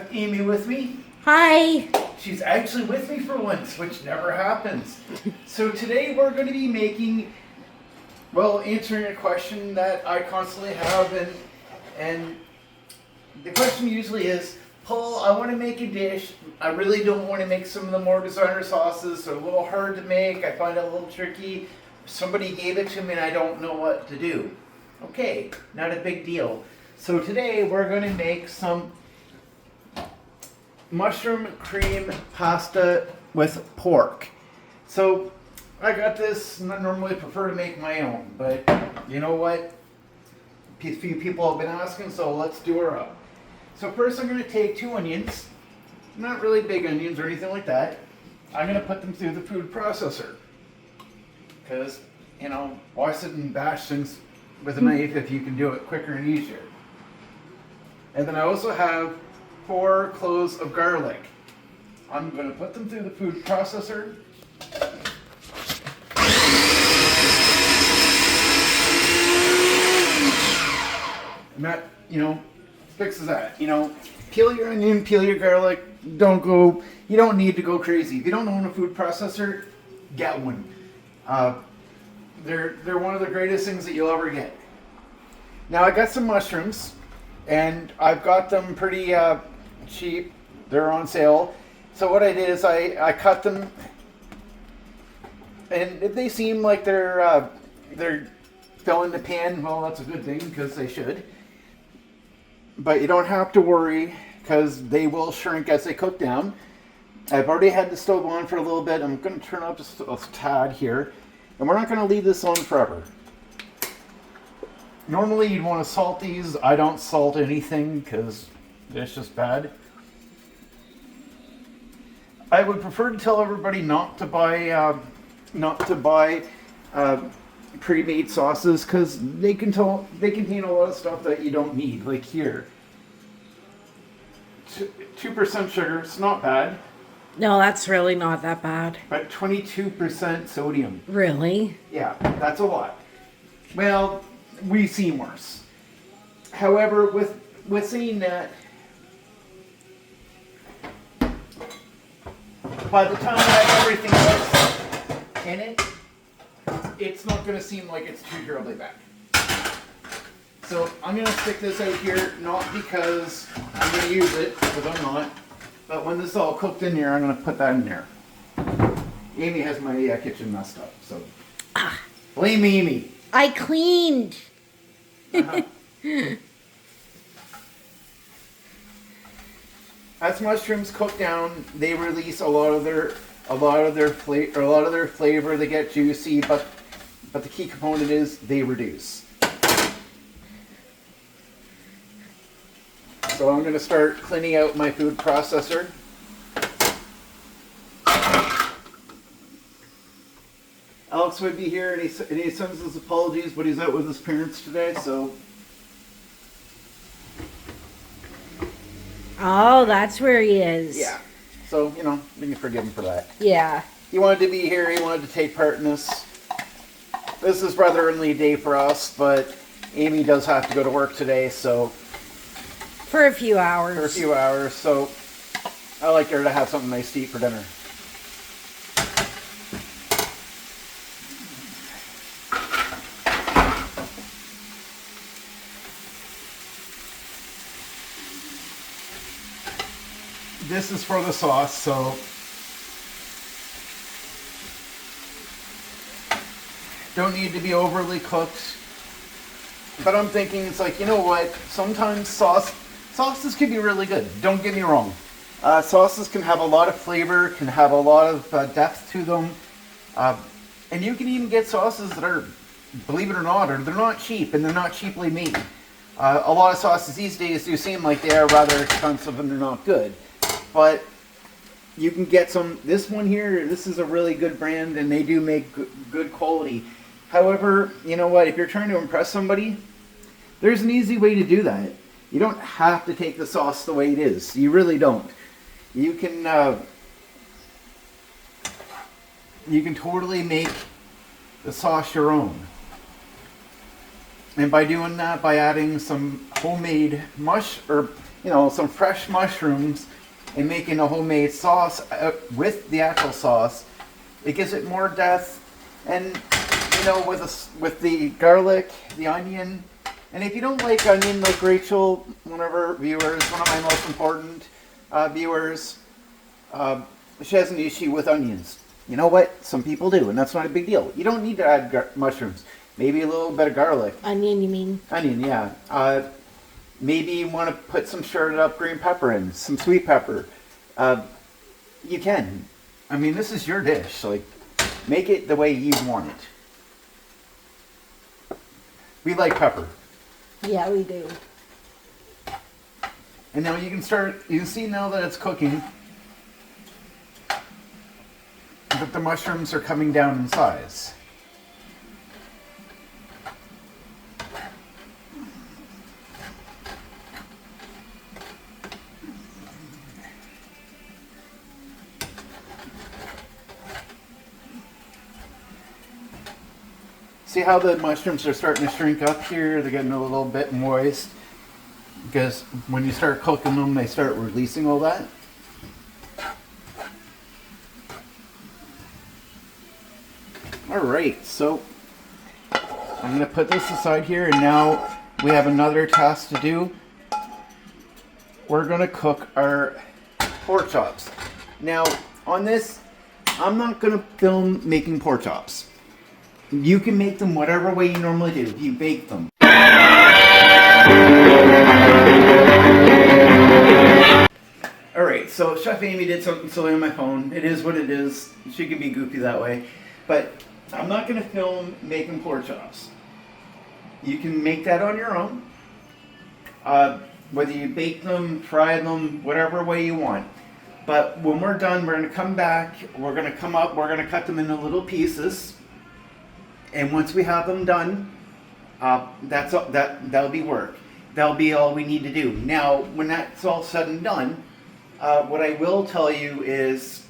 have Amy with me. Hi. She's actually with me for once, which never happens. So today we're going to be making, well, answering a question that I constantly have, and the question usually is, Paul, I want to make a dish. I really don't want to make some of the more designer sauces. They're a little hard to make. I find it a little tricky. Somebody gave it to me and I don't know what to do. Okay, not a big deal. So today we're going to make some mushroom cream pasta with pork. So I got this. I normally prefer to make my own, but you know what? A few people have been asking, so let's do her up. So first I'm going to take 2 onions, not really big onions or anything like that. I'm going to put them through the food processor. Because, you know, why sit and bash things with a knife if you can do it quicker and easier? And then I also have 4 cloves of garlic. I'm going to put them through the food processor. And that, you know, fixes that. You know, peel your onion, peel your garlic. You don't need to go crazy. If you don't own a food processor, get one. They're one of the greatest things that you'll ever get. Now I got some mushrooms, and I've got them pretty cheap. They're on sale. So what I did is I cut them, and if they seem like they're filling the pan, well, that's a good thing because they should. But you don't have to worry because they will shrink as they cook down. I've already had the stove on for a little bit. I'm going to turn up just a tad here. And we're not going to leave this on forever. Normally you'd want to salt these. I don't salt anything because it's just bad. I would prefer to tell everybody not to buy pre-made sauces because they contain a lot of stuff that you don't need. Like here, 2% sugar. It's not bad. No, that's really not that bad. But 22% sodium. Really? Yeah, that's a lot. Well, we've seen worse. However, with saying that, by the time I have everything else in it, it's not going to seem like it's too terribly bad. So I'm going to stick this out here, not because I'm going to use it, because I'm not, but when this is all cooked in here, I'm going to put that in there. Amy has my kitchen messed up, so blame Amy. I cleaned. As mushrooms cook down, they release a lot of their flavor. They get juicy, but the key component is they reduce. So I'm going to start cleaning out my food processor. Alex would be here, and he sends his apologies, but he's out with his parents today, so. Oh, that's where he is. Yeah. So, you know, we can forgive him for that. Yeah. He wanted to be here. He wanted to take part in this. This is brotherly day for us, but Amy does have to go to work today, so. For a few hours. So I like her to have something nice to eat for dinner. This is for the sauce, so don't need to be overly cooked. But I'm thinking, it's like, you know what? Sometimes sauces can be really good. Don't get me wrong. Sauces can have a lot of flavor, can have a lot of depth to them. And you can even get sauces that are, believe it or not, they're not cheap, and they're not cheaply made. A lot of sauces these days do seem like they are rather expensive and they're not good. But you can get some. This one here, this is a really good brand, and they do make good quality. However, you know what? If you're trying to impress somebody, there's an easy way to do that. You don't have to take the sauce the way it is. You really don't. You can totally make the sauce your own. And by doing that, by adding some homemade some fresh mushrooms and making a homemade sauce with the actual sauce, it gives it more depth. And with the garlic, the onion, and if you don't like onion, like Rachel, one of our viewers, one of my most important viewers, she has an issue with onions. You know what? Some people do, and that's not a big deal. You don't need to add mushrooms. Maybe a little bit of garlic. Onion, you mean? Onion, yeah. Maybe you want to put some shredded up green pepper in, some sweet pepper. You can. I mean, this is your dish. Like, make it the way you want it. We like pepper. Yeah, we do. And now you can see now that it's cooking, that the mushrooms are coming down in size. See how the mushrooms are starting to shrink up here? They're getting a little bit moist. Because when you start cooking them, they start releasing all that. Alright, so I'm going to put this aside here, and now we have another task to do. We're going to cook our pork chops. Now, on this, I'm not going to film making pork chops. You can make them whatever way you normally do. You bake them. Alright, so Chef Amy did something silly on my phone. It is what it is. She can be goofy that way. But I'm not going to film making pork chops. You can make that on your own. Whether you bake them, fry them, whatever way you want. But when we're done, we're going to come back. We're going to come up. We're going to cut them into little pieces. And once we have them done, that'll be work. That'll be all we need to do. Now, when that's all said and done, what I will tell you is,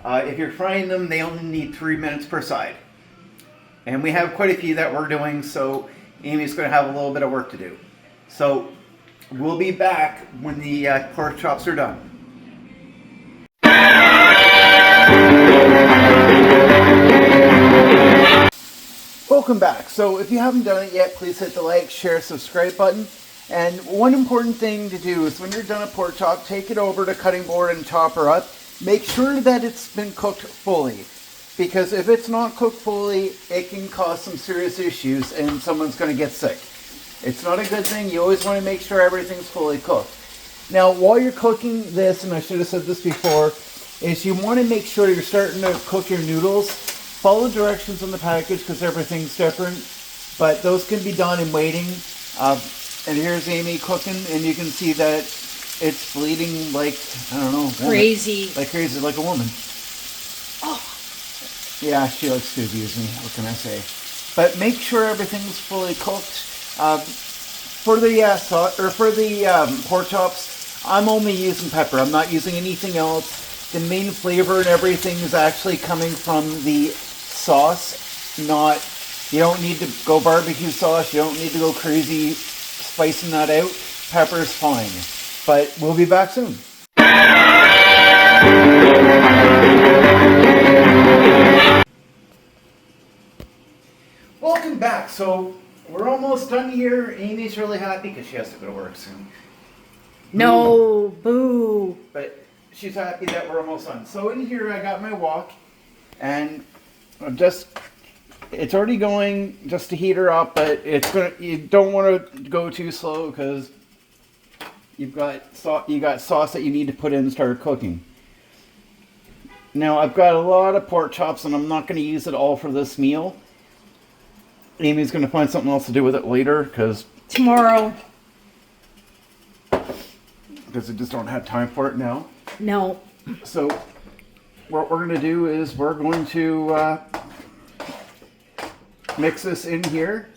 if you're frying them, they only need 3 minutes per side. And we have quite a few that we're doing, so Amy's going to have a little bit of work to do. So we'll be back when the pork chops are done. Welcome back. So if you haven't done it yet, please hit the like, share, subscribe button. And one important thing to do is when you're done a pork chop, take it over to cutting board and chop her up. Make sure that it's been cooked fully. Because if it's not cooked fully, it can cause some serious issues and someone's going to get sick. It's not a good thing. You always want to make sure everything's fully cooked. Now, while you're cooking this, and I should have said this before, is you want to make sure you're starting to cook your noodles. Follow directions on the package because everything's different. But those can be done in waiting. And here's Amy cooking, and you can see that it's bleeding like, I don't know. Crazy. Like crazy, like a woman. Oh. Yeah, she likes to abuse me. What can I say? But make sure everything's fully cooked. For the pork chops, I'm only using pepper. I'm not using anything else. The main flavor and everything is actually coming from the sauce. You don't need to go barbecue sauce. You don't need to go crazy spicing that out. Pepper's fine. But we'll be back soon. Welcome back. So we're almost done here. Amy's really happy because she has to go to work soon. No, boo. But she's happy that we're almost done. So in here I got my wok, and it's already going just to heat her up, but you don't want to go too slow because you got sauce that you need to put in and start cooking. Now I've got a lot of pork chops and I'm not going to use it all for this meal. Amy's going to find something else to do with it later because Tomorrow. Because I just don't have time for it now. No. So what we're going to do is we're going to mix this in here.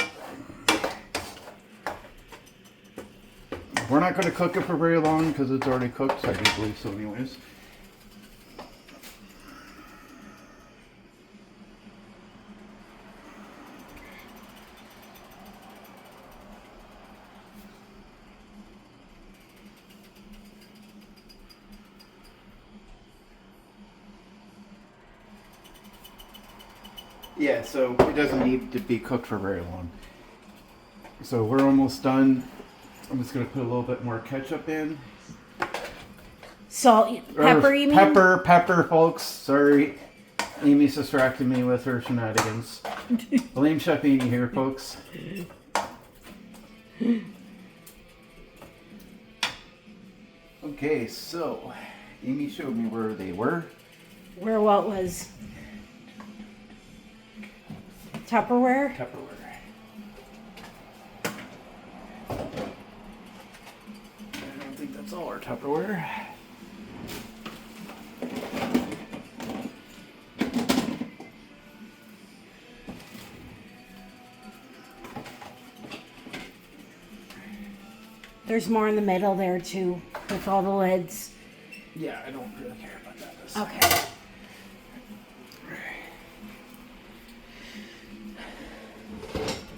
We're not going to cook it for very long because it's already cooked. I do believe so anyways. Yeah, so it doesn't need to be cooked for very long. So we're almost done. I'm just gonna put a little bit more ketchup in. Salt, pepper, you mean? Pepper, folks. Sorry. Amy's distracting me with her shenanigans. Blame Chef Amy here, folks. Okay, so Amy showed me where they were. Where what was? Tupperware? Tupperware. I don't think that's all our Tupperware. There's more in the middle there too, with all the lids. Yeah, I don't really care about that. Okay.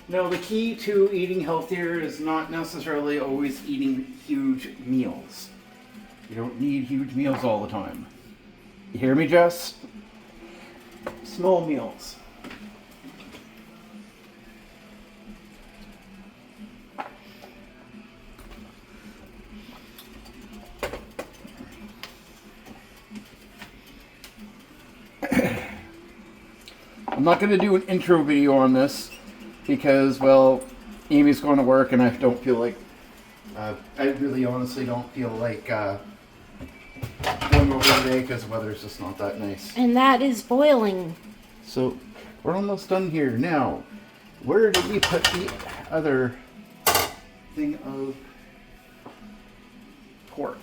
No, the key to eating healthier is not necessarily always eating huge meals. You don't need huge meals all the time. You hear me, Jess? Small meals. I'm not going to do an intro video on this because, well, Amy's going to work and I don't feel like, I really honestly don't feel like going over today because the weather's just not that nice. And that is boiling. So we're almost done here. Now, where did we put the other thing of pork?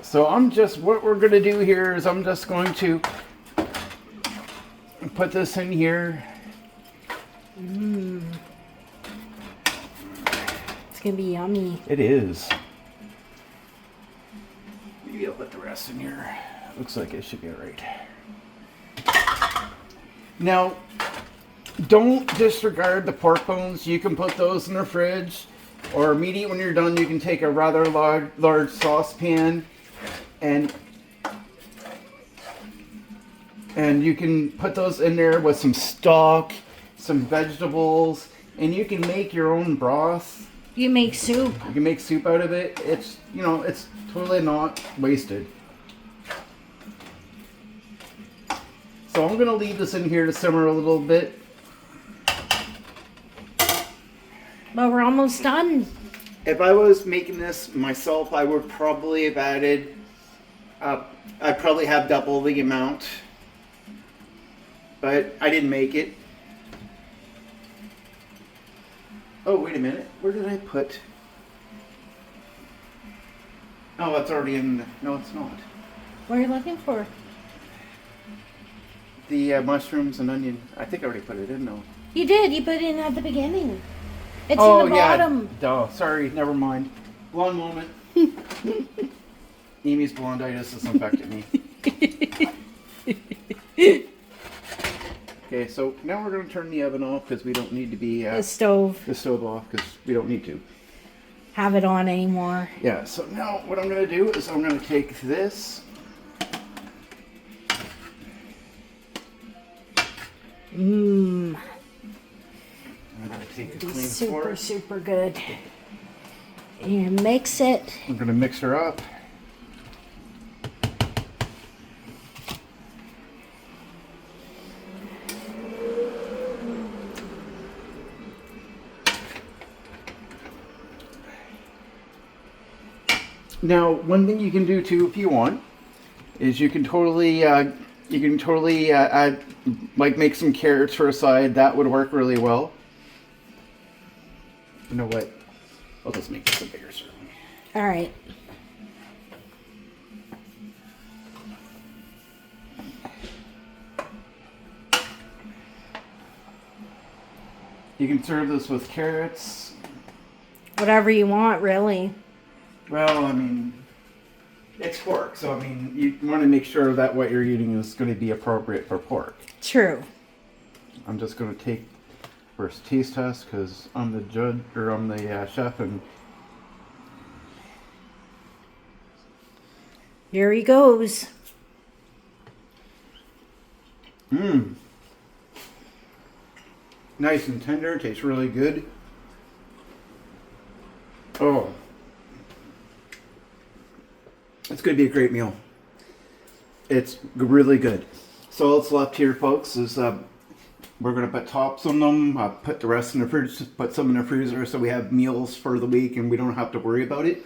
So what we're going to do here is I'm just going to put this in here. Mmm. It's going to be yummy. It is. Maybe I'll put the rest in here. Looks like it should be alright. Now, don't disregard the pork bones. You can put those in the fridge, or immediately when you're done, you can take a rather large saucepan and you can put those in there with some stock, some vegetables, and you can make your own broth. You make soup. You can make soup out of it. It's, you know, it's totally not wasted. So I'm going to leave this in here to simmer a little bit. But we're almost done. If I was making this myself, I would probably have added, I'd probably have double the amount. But I didn't make it. Oh, wait a minute. Where did I put? Oh, it's already in. No, it's not. What are you looking for? The mushrooms and onion. I think I already put it in, though. You did. You put it in at the beginning. It's Oh, in the bottom. Yeah. Duh. Sorry. Never mind. One moment. Amy's blonditis has infected me. Okay, so now we're going to turn the oven off because we don't need to be... The stove. The stove off because we don't need to. Have it on anymore. Yeah, so now what I'm going to do is I'm going to take this. Mmm. I'm going to take a clean Super, fork. super good. And mix it. I'm going to mix her up. Now, one thing you can do too, if you want, is you can totally add, like make some carrots for a side. That would work really well. You know what? I'll just make this a bigger serving. All right. You can serve this with carrots. Whatever you want, really. Well, I mean, it's pork, so I mean, you want to make sure that what you're eating is going to be appropriate for pork. True. I'm just going to take first taste test because I'm the judge, or I'm the chef, and Here he goes. Mmm. Nice and tender. Tastes really good. Oh. It's going to be a great meal. It's really good. So all that's left here, folks, is we're going to put tops on them, put the rest in the fridge, put some in the freezer so we have meals for the week and we don't have to worry about it.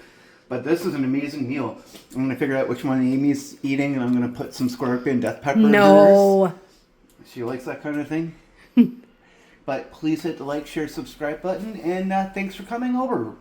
But this is an amazing meal. I'm going to figure out which one Amy's eating, and I'm going to put some scorpion death pepper in hers. No. She likes that kind of thing. But please hit the like, share, subscribe button, and thanks for coming over.